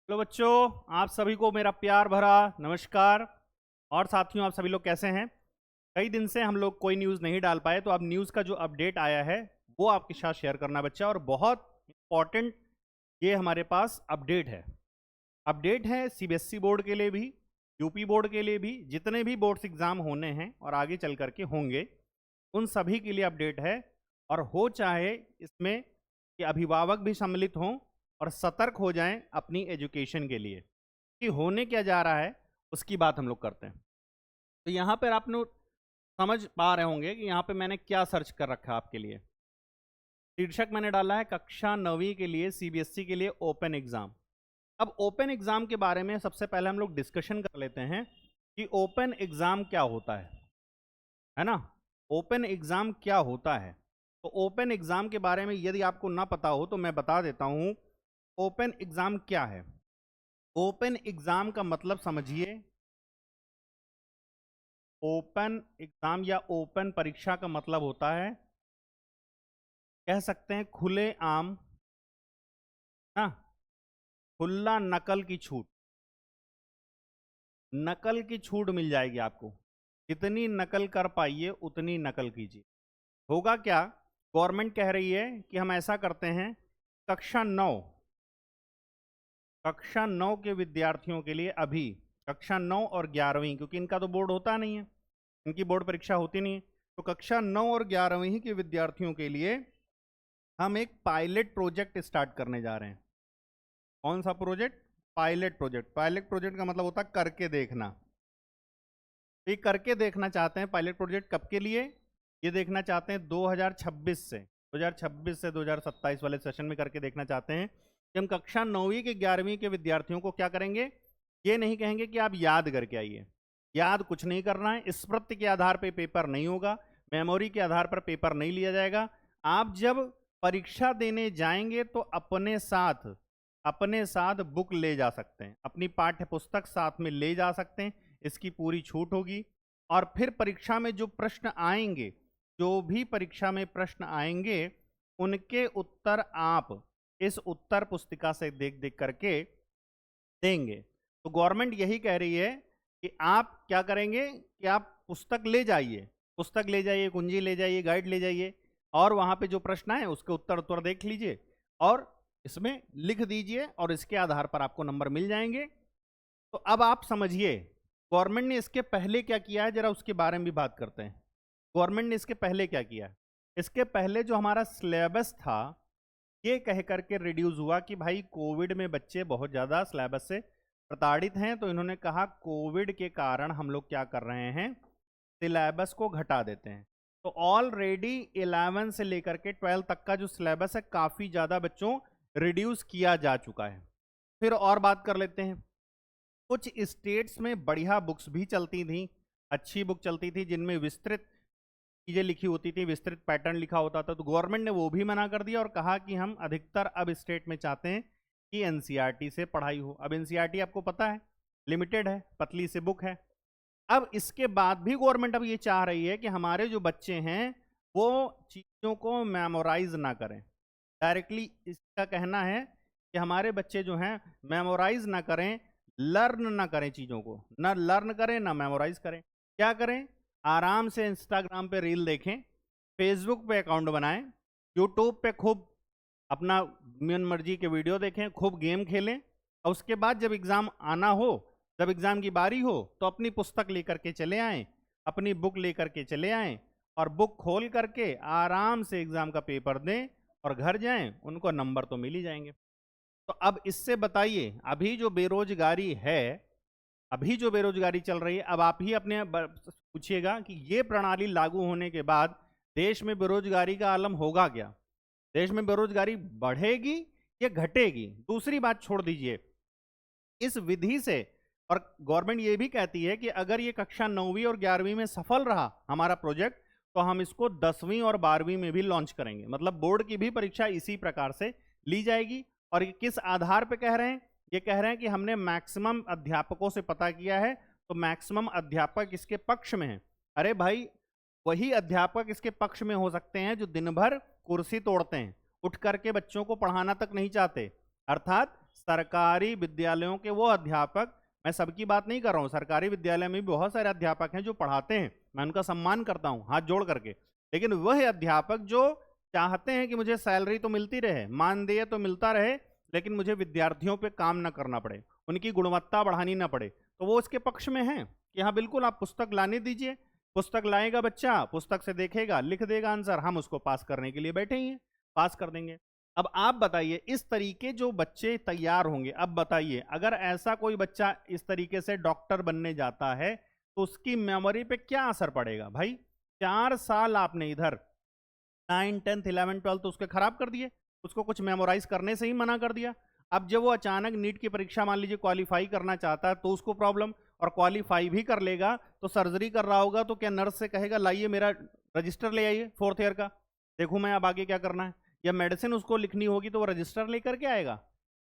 Hello बच्चों, आप सभी को मेरा प्यार भरा नमस्कार। और साथियों, आप सभी लोग कैसे हैं? कई दिन से हम लोग कोई न्यूज़ नहीं डाल पाए, तो अब न्यूज़ का जो अपडेट आया है वो आपके साथ शेयर करना बच्चा। और बहुत इंपॉर्टेंट ये हमारे पास अपडेट है सीबीएसई बोर्ड के लिए भी, यूपी बोर्ड के लिए भी, जितने भी बोर्ड्स एग्ज़ाम होने हैं और आगे चल करके होंगे उन सभी के लिए अपडेट है। और हो चाहे इसमें कि अभिभावक भी सम्मिलित हों और सतर्क हो जाएं अपनी एजुकेशन के लिए कि होने क्या जा रहा है, उसकी बात हम लोग करते हैं। तो यहाँ पर आप लोग समझ पा रहे होंगे कि यहाँ पे मैंने क्या सर्च कर रखा है आपके लिए। शीर्षक मैंने डाला है कक्षा 9वीं के लिए सीबीएसई के लिए ओपन एग्जाम। अब ओपन एग्जाम के बारे में सबसे पहले हम लोग डिस्कशन कर लेते हैं कि ओपन एग्जाम क्या होता है ना। ओपन एग्जाम क्या होता है? तो ओपन एग्जाम के बारे में यदि आपको ना पता हो तो मैं बता देता हूं। ओपन एग्जाम क्या है? ओपन एग्जाम का मतलब समझिए। ओपन एग्जाम या ओपन परीक्षा का मतलब होता है, कह सकते हैं खुले आम ना, खुला नकल की छूट। नकल की छूट मिल जाएगी आपको, जितनी नकल कर पाइए उतनी नकल कीजिए। होगा क्या? गवर्नमेंट कह रही है कि हम ऐसा करते हैं, कक्षा 9 के विद्यार्थियों के लिए अभी कक्षा 9 और 11वीं, क्योंकि इनका तो बोर्ड होता नहीं है, इनकी बोर्ड परीक्षा होती नहीं है, तो कक्षा 9 और 11वीं के विद्यार्थियों के लिए हम एक पायलट प्रोजेक्ट स्टार्ट करने जा रहे हैं। कौन सा project? Pilot project. Pilot project का मतलब होता है करके देखना। तो ये करके देखना चाहते हैं पायलट प्रोजेक्ट कब के लिए? ये देखना चाहते हैं 2026 से 2027 वाले सेशन में करके देखना चाहते हैं कि हम कक्षा 9वीं के 11वीं के विद्यार्थियों को क्या करेंगे। ये नहीं कहेंगे कि आप याद करके आइए, याद कुछ नहीं करना है, स्मृति के आधार पर पेपर नहीं होगा, मेमोरी के आधार पर पेपर नहीं लिया जाएगा। आप जब परीक्षा देने जाएंगे तो अपने साथ बुक ले जा सकते हैं, अपनी पाठ्य पुस्तक साथ में ले जा सकते हैं, इसकी पूरी छूट होगी। और फिर परीक्षा में जो प्रश्न आएंगे, जो भी परीक्षा में प्रश्न आएंगे, उनके उत्तर आप इस उत्तर पुस्तिका से देख देख करके देंगे। तो गवर्नमेंट यही कह रही है कि आप क्या करेंगे कि आप पुस्तक ले जाइए, कुंजी ले जाइए, गाइड ले जाइए, और वहां पे जो प्रश्न है उसके उत्तर देख लीजिए और इसमें लिख दीजिए, और इसके आधार पर आपको नंबर मिल जाएंगे। तो अब आप समझिए गवर्नमेंट ने इसके पहले क्या किया है, जरा उसके बारे में भी बात करते हैं। गवर्नमेंट ने इसके पहले क्या किया है? इसके पहले जो हमारा सिलेबस था, ये कह करके रिड्यूस हुआ कि भाई कोविड में बच्चे बहुत ज़्यादा सिलेबस से प्रताड़ित हैं, तो इन्होंने कहा कोविड के कारण हम लोग क्या कर रहे हैं, सिलेबस को घटा देते हैं। तो ऑलरेडी 11 से लेकर के 12 तक का जो सिलेबस है काफ़ी ज़्यादा बच्चों रिड्यूस किया जा चुका है। फिर और बात कर लेते हैं, कुछ स्टेट्स में बढ़िया बुक्स भी चलती थी, अच्छी बुक चलती थी, जिनमें विस्तृत चीज़ें लिखी होती थी, विस्तृत पैटर्न लिखा होता था, तो गवर्नमेंट ने वो भी मना कर दिया और कहा कि हम अधिकतर अब स्टेट में चाहते हैं कि एनसीईआरटी से पढ़ाई हो। अब एनसीईआरटी आपको पता है लिमिटेड है, पतली सी बुक है। अब इसके बाद भी गवर्नमेंट अब ये चाह रही है कि हमारे जो बच्चे हैं वो चीज़ों को मेमोराइज ना करें। डायरेक्टली इसका कहना है कि हमारे बच्चे जो हैं मेमोराइज ना करें, लर्न ना करें, चीज़ों को ना लर्न करें ना मेमोराइज करें। क्या करें? आराम से इंस्टाग्राम पे रील देखें, फेसबुक पे अकाउंट बनाएं, यूट्यूब पे खूब अपना मन मर्जी के वीडियो देखें, खूब गेम खेलें, और उसके बाद जब एग्ज़ाम आना हो, जब एग्ज़ाम की बारी हो, तो अपनी पुस्तक लेकर के चले आएँ, अपनी बुक लेकर के चले आएँ, और बुक खोल करके आराम से एग्ज़ाम का पेपर दें और घर जाएं, उनको नंबर तो मिल ही जाएंगे। तो अब इससे बताइए, अभी जो बेरोजगारी चल रही है, अब आप ही अपने पूछिएगा कि ये प्रणाली लागू होने के बाद देश में बेरोजगारी का आलम होगा क्या? देश में बेरोजगारी बढ़ेगी या घटेगी? दूसरी बात छोड़ दीजिए, इस विधि से, और गवर्नमेंट ये भी कहती है कि अगर ये कक्षा 9वीं और 11वीं में सफल रहा हमारा प्रोजेक्ट, तो हम इसको 10वीं और 12वीं में भी लॉन्च करेंगे। मतलब बोर्ड की भी परीक्षा इसी प्रकार से ली जाएगी। और ये किस आधार पर कह रहे हैं? ये कह रहे हैं कि हमने मैक्सिमम अध्यापकों से पता किया है, तो मैक्सिमम अध्यापक इसके पक्ष में हैं। अरे भाई, वही अध्यापक इसके पक्ष में हो सकते हैं जो दिन भर कुर्सी तोड़ते हैं, उठ करके बच्चों को पढ़ाना तक नहीं चाहते, अर्थात सरकारी विद्यालयों के वो अध्यापक, मैं सबकी बात नहीं कर रहा हूँ, सरकारी विद्यालय में भी बहुत सारे अध्यापक हैं जो पढ़ाते हैं, मैं उनका सम्मान करता हूँ हाथ जोड़ करके, लेकिन वह अध्यापक जो चाहते हैं कि मुझे सैलरी तो मिलती रहे, मानदेय तो मिलता रहे, लेकिन मुझे विद्यार्थियों पे काम ना करना पड़े, उनकी गुणवत्ता बढ़ानी ना पड़े, तो वो उसके पक्ष में है कि हाँ बिल्कुल आप पुस्तक लाने दीजिए, पुस्तक लाएगा बच्चा, पुस्तक से देखेगा, लिख देगा आंसर, हम उसको पास करने के लिए बैठे ही हैं, पास कर देंगे। अब आप बताइए, इस तरीके जो बच्चे तैयार होंगे, अब बताइए अगर ऐसा कोई बच्चा इस तरीके से डॉक्टर बनने जाता है तो उसकी मेमोरी पे क्या असर पड़ेगा भाई? 4 साल आपने इधर 9, 10, 11, 12 तो उसके खराब कर दिए, उसको कुछ मेमोराइज करने से ही मना कर दिया। अब जब वो अचानक नीट की परीक्षा मान लीजिए क्वालिफाई करना चाहता है तो उसको प्रॉब्लम, और क्वालिफाई भी कर लेगा तो सर्जरी कर रहा होगा तो क्या नर्स से कहेगा लाइए मेरा रजिस्टर ले आइए 4th ईयर का, देखूं मैं अब आगे क्या करना है, या मेडिसिन उसको लिखनी होगी तो वो रजिस्टर लेकर के आएगा?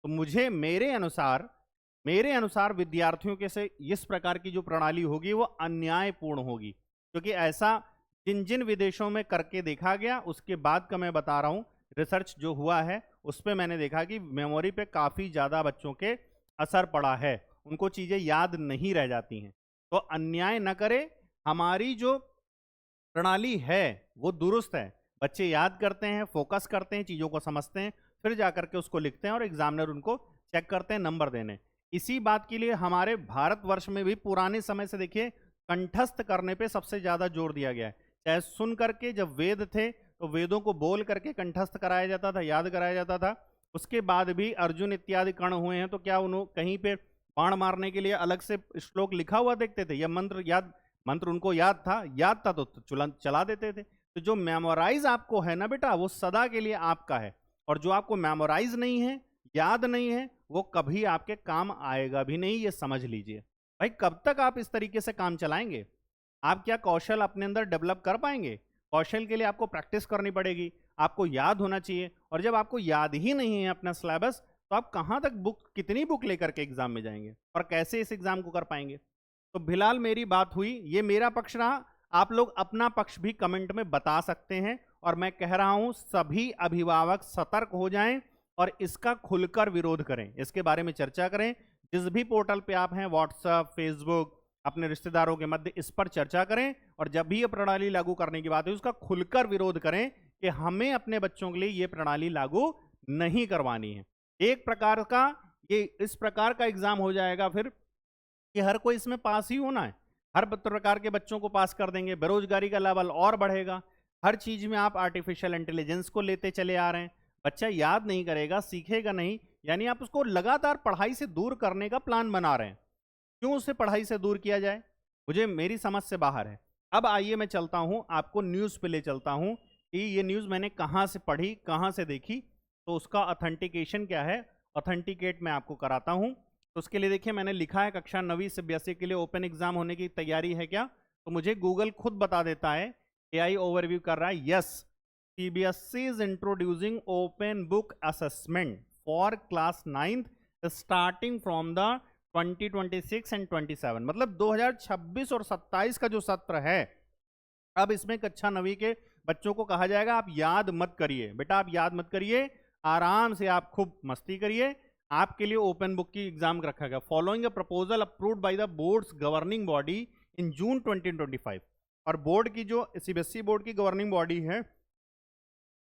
तो मुझे मेरे अनुसार विद्यार्थियों के से इस प्रकार की जो प्रणाली होगी वो अन्यायपूर्ण होगी, क्योंकि ऐसा जिन जिन विदेशों में करके देखा गया उसके बाद का मैं बता रहा हूं, रिसर्च जो हुआ है उस पर मैंने देखा कि मेमोरी पे काफी ज्यादा बच्चों के असर पड़ा है, उनको चीजें याद नहीं रह जाती हैं। तो अन्याय न करे, हमारी जो प्रणाली है वो दुरुस्त है, बच्चे याद करते हैं, फोकस करते हैं, चीजों को समझते हैं, फिर जाकर के उसको लिखते हैं और एग्जामिनर उनको चेक करते हैं नंबर देने। इसी बात के लिए हमारे भारतवर्ष में भी पुराने समय से देखिए कंठस्थ करने पे सबसे ज्यादा जोर दिया गया है, चाहे सुन करके, जब वेद थे तो वेदों को बोल करके कंठस्थ कराया जाता था, याद कराया जाता था। उसके बाद भी अर्जुन इत्यादि कर्ण हुए हैं तो क्या उन्होंने कहीं पे बाण मारने के लिए अलग से श्लोक लिखा हुआ देखते थे, या मंत्र उनको याद था तो चला देते थे। तो जो मेमोराइज आपको है ना बेटा वो सदा के लिए आपका है, और जो आपको मेमोराइज नहीं है, याद नहीं है, वो कभी आपके काम आएगा भी नहीं, ये समझ लीजिए। भाई कब तक आप इस तरीके से काम चलाएंगे? आप क्या कौशल अपने अंदर डेवलप कर पाएंगे? कौशल के लिए आपको प्रैक्टिस करनी पड़ेगी, आपको याद होना चाहिए, और जब आपको याद ही नहीं है अपना सिलेबस तो आप कहां तक कितनी बुक लेकर के एग्जाम में जाएंगे और कैसे इस एग्जाम को कर पाएंगे? तो फिलहाल मेरी बात हुई, ये मेरा पक्ष रहा, आप लोग अपना पक्ष भी कमेंट में बता सकते हैं, और मैं कह रहा हूं सभी अभिभावक सतर्क हो जाएं और इसका खुलकर विरोध करें, इसके बारे में चर्चा करें, जिस भी पोर्टल पे आप हैं, व्हाट्सएप, फेसबुक, अपने रिश्तेदारों के मध्य इस पर चर्चा करें, और जब भी ये प्रणाली लागू करने की बात है उसका खुलकर विरोध करें कि हमें अपने बच्चों के लिए ये प्रणाली लागू नहीं करवानी है। एक प्रकार का ये इस प्रकार का एग्जाम हो जाएगा फिर कि हर कोई इसमें पास ही होना है, हर प्रकार के बच्चों को पास कर देंगे, बेरोजगारी का लेवल और बढ़ेगा, हर चीज में आप आर्टिफिशियल इंटेलिजेंस को लेते चले आ रहे हैं, बच्चा याद नहीं करेगा, सीखेगा नहीं, यानी आप उसको लगातार पढ़ाई से दूर करने का प्लान बना रहे हैं। क्यों उसे पढ़ाई से दूर किया जाए? मुझे मेरी समझ से बाहर है। अब आइए मैं चलता हूं, आपको न्यूज पे ले चलता हूं कि ये न्यूज मैंने कहां से पढ़ी, कहां से देखी, तो उसका ऑथेंटिकेशन क्या है, ऑथेंटिकेट मैं आपको कराता हूं। तो उसके लिए देखिए मैंने लिखा है कक्षा 9वीं से 82 के लिए ओपन एग्जाम होने की तैयारी है क्या? तो मुझे गूगल खुद बता देता है, एआई ओवरव्यू कर रहा है, yes CBSE is introducing open book assessment for class 9th starting from the 2026 and 27, मतलब 2026 और 27 का जो सत्र है, अब इसमें कक्षा 9वीं के बच्चों को कहा जाएगा आप याद मत करिए बेटा, आप याद मत करिए, आराम से आप खूब मस्ती करिए, आपके लिए ओपन बुक की एग्जाम रखा गया, following a proposal approved by the board's governing body in June 2025। और बोर्ड की जो सीबीएसई बोर्ड की गवर्निंग बॉडी है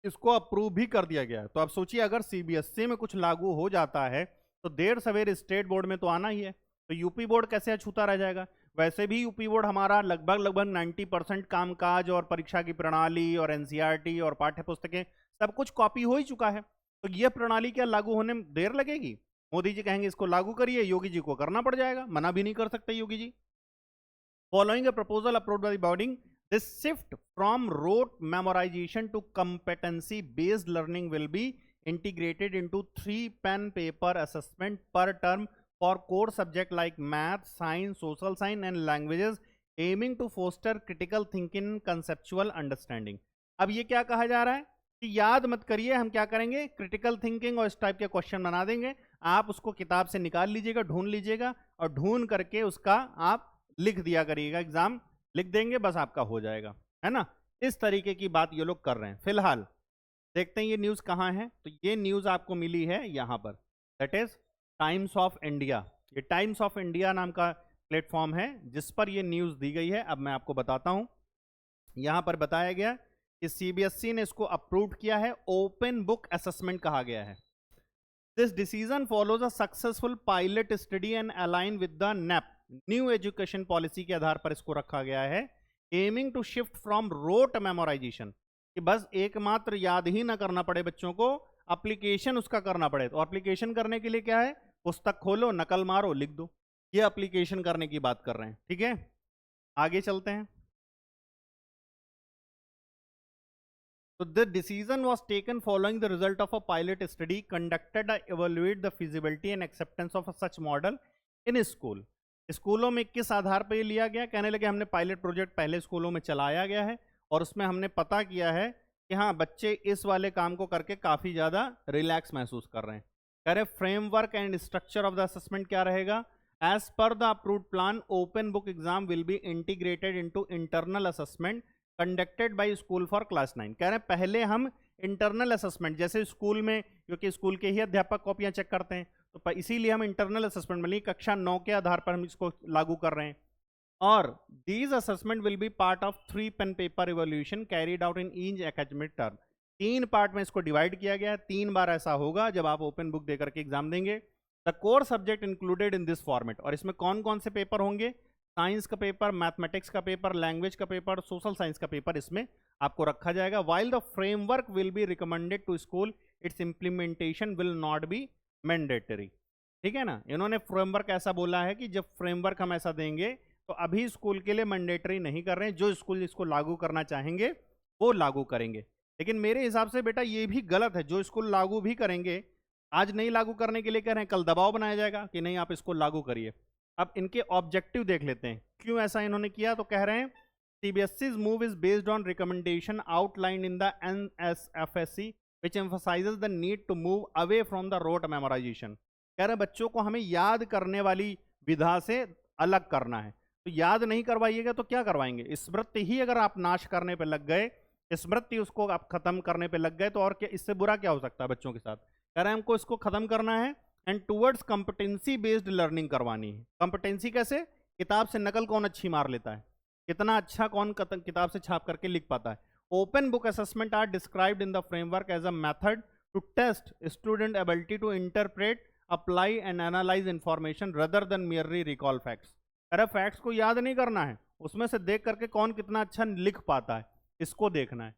इसको अप्रूव भी कर दिया गया है। तो आप सोचिए अगर सीबीएसई में कुछ लागू हो जाता है तो देर सवेर स्टेट बोर्ड में तो आना ही है, तो यूपी बोर्ड कैसे अछूता रह जाएगा? वैसे भी यूपी बोर्ड हमारा लगभग 90% कामकाज और परीक्षा की प्रणाली और एनसीईआरटी और पाठ्य पुस्तकें सब कुछ कॉपी हो ही चुका है, तो यह प्रणाली क्या लागू होने में देर लगेगी? मोदी जी कहेंगे इसको लागू करिए, योगी जी को करना पड़ जाएगा, मना भी नहीं कर सकते Yogi ji. Following a proposal approved by the body, this shift from rote memorization to competency based learning will be integrated into 3 pen paper assessment per term for core subject like math, science, social science and languages, aiming to foster critical thinking and conceptual understanding। अब ये क्या कहा जा रहा है कि याद मत करिए, हम क्या करेंगे, क्रिटिकल थिंकिंग और इस टाइप के क्वेश्चन बना देंगे, आप उसको किताब से निकाल लीजिएगा, ढूंढ लीजिएगा, और ढूंढ करके उसका आप लिख दिया करिएगा, एग्जाम लिख देंगे, बस आपका हो जाएगा, है ना? इस तरीके की बात ये लोग कर रहे हैं। फिलहाल देखते हैं ये न्यूज कहां है, तो ये न्यूज आपको मिली है यहां पर, that is times of India. ये टाइम्स ऑफ इंडिया नाम का प्लेटफॉर्म है जिस पर ये न्यूज़ दी गई है। अब मैं आपको बताता हूं, यहां पर बताया गया कि सीबीएसई ने इसको अप्रूव किया है, ओपन बुक असेसमेंट कहा गया है। This decision follows a successful pilot study and align with the NEP new education policy के आधार पर इसको रखा गया है, aiming to shift from rote memorization, कि बस एकमात्र याद ही ना करना पड़े बच्चों को, एप्लीकेशन उसका करना पड़े। तो एप्लीकेशन करने के लिए क्या है, पुस्तक खोलो, नकल मारो, लिख दो, ये एप्लीकेशन करने की बात कर रहे हैं। ठीक है, आगे चलते हैं। So the decision was taken following the result of a pilot study conducted to evaluate the feasibility and acceptance of such model in school. स्कूलों में किस आधार पर ये लिया गया, कहने लगे हमने पायलट प्रोजेक्ट पहले स्कूलों में चलाया गया है और उसमें हमने पता किया है कि हाँ बच्चे इस वाले काम को करके काफ़ी ज़्यादा रिलैक्स महसूस कर रहे हैं। कह रहे framework and structure of the assessment क्या रहेगा, as per the approved plan open book exam will be integrated into internal assessment conducted by school for class 9। कह रहे हैं पहले हम इंटरनल असेसमेंट, जैसे स्कूल में क्योंकि स्कूल के ही अध्यापक कॉपियां चेक करते हैं तो इसीलिए हम इंटरनल असेसमेंट मतलब कक्षा 9 के आधार पर हम इसको लागू कर रहे हैं। और these assessment will be part of 3 pen paper evolution carried out in each academic term. 3 part में इसको डिवाइड किया गया है, 3 बार ऐसा होगा जब आप ओपन बुक देकर के एग्जाम देंगे। The core subject included in this format, और इसमें कौन कौन से पेपर होंगे, साइंस का पेपर, मैथमेटिक्स का पेपर, लैंग्वेज का पेपर, सोशल साइंस का पेपर इसमें आपको रखा जाएगा। While the framework will be recommended to school, its implementation will not be mandatory. ठीक है ना, इन्होंने फ्रेमवर्क ऐसा बोला है कि जब फ्रेमवर्क हम ऐसा देंगे तो अभी स्कूल के लिए मैंडेटरी नहीं कर रहे हैं, जो स्कूल इसको लागू करना चाहेंगे वो लागू करेंगे। लेकिन मेरे हिसाब से बेटा ये भी गलत है, जो स्कूल लागू भी करेंगे आज नहीं लागू करने के लिए कह रहे हैं, कल दबाव बनाया जाएगा कि नहीं आप इसको लागू करिए। अब इनके ऑब्जेक्टिव देख लेते हैं क्यों ऐसा इन्होंने किया। तो कह रहे हैं CBSE's move is based on recommendation outlined in the NSFSC which emphasises the need to move away from the rote memorisation. कह रहे हैं बच्चों को हमें याद करने वाली विधा से अलग करना है, तो याद नहीं करवाइएगा तो क्या करवाएंगे, स्मृति ही अगर आप नाश करने पे लग गए, स्मृति उसको आप खत्म करने पे लग गए तो और क्या इससे बुरा क्या हो सकता है बच्चों के साथ। कह रहे हैं हमको इसको खत्म करना है and towards competency based learning करवानी है। कॉम्पिटेंसी कैसे, किताब से नकल कौन अच्छी मार लेता है, कितना अच्छा कौन किताब से छाप करके लिख पाता है। Open book assessment are described in the framework as a method to test student ability to interpret, apply and analyse information rather than merely recall facts. अरे फैक्ट्स को याद नहीं करना है, उसमें से देख करके कौन कितना अच्छा लिख पाता है इसको देखना है।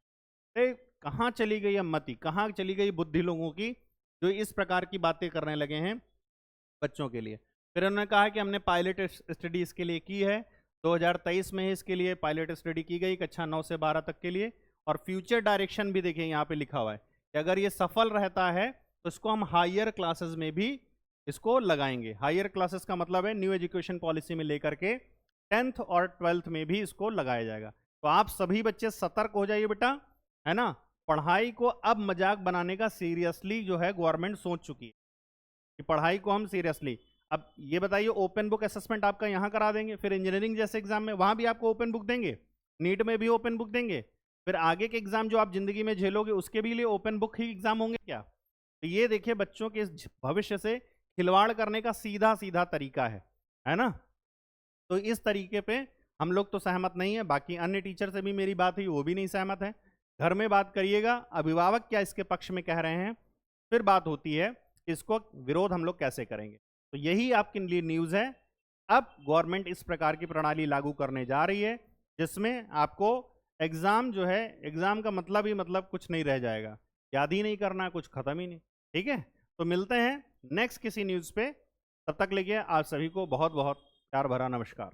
अरे कहाँ चली गई है मति, कहाँ चली गई बुद्धि लोगों की जो इस प्रकार की बातें करने लगे हैं बच्चों के लिए। फिर उन्होंने कहा कि हमने पायलट स्टडी इसके लिए की है, 2023 में ही इसके लिए पायलट स्टडी की गई कक्षा 9 से 12 तक के लिए। और फ्यूचर डायरेक्शन भी देखिए यहाँ पे लिखा हुआ है कि अगर ये सफल रहता है तो इसको हम हायर क्लासेस में भी इसको लगाएंगे। हायर क्लासेस का मतलब है न्यू एजुकेशन पॉलिसी में लेकर के 10th और 12th में भी इसको लगाया जाएगा। तो आप सभी बच्चे सतर्क हो जाइए बेटा, है ना। पढ़ाई को अब मजाक बनाने का सीरियसली जो है गवर्नमेंट सोच चुकी है कि पढ़ाई को हम सीरियसली। अब ये बताइए ओपन बुक असेसमेंट आपका यहाँ करा देंगे, फिर इंजीनियरिंग जैसे एग्जाम में वहां भी आपको ओपन बुक देंगे, नीट में भी ओपन बुक देंगे, फिर आगे के एग्जाम जो आप जिंदगी में झेलोगे उसके भी लिए ओपन बुक ही एग्जाम होंगे क्या। तो ये देखिए बच्चों के इस भविष्य से खिलवाड़ करने का सीधा सीधा तरीका है ना। तो इस तरीके पे हम लोग तो सहमत नहीं है, बाकी अन्य टीचर से भी मेरी बात हुई वो भी नहीं सहमत है। घर में बात करिएगा, अभिभावक क्या इसके पक्ष में कह रहे हैं, फिर बात होती है इसको विरोध हम लोग कैसे करेंगे। तो यही आपके लिए न्यूज़ है। अब गवर्नमेंट इस प्रकार की प्रणाली लागू करने जा रही है जिसमें आपको एग्जाम जो है, एग्जाम का मतलब ही मतलब कुछ नहीं रह जाएगा, याद ही नहीं करना, कुछ खत्म ही नहीं। ठीक है, तो मिलते हैं नेक्स्ट किसी न्यूज़ पे, तब तक लेके आप सभी को बहुत बहुत प्यार भरा नमस्कार।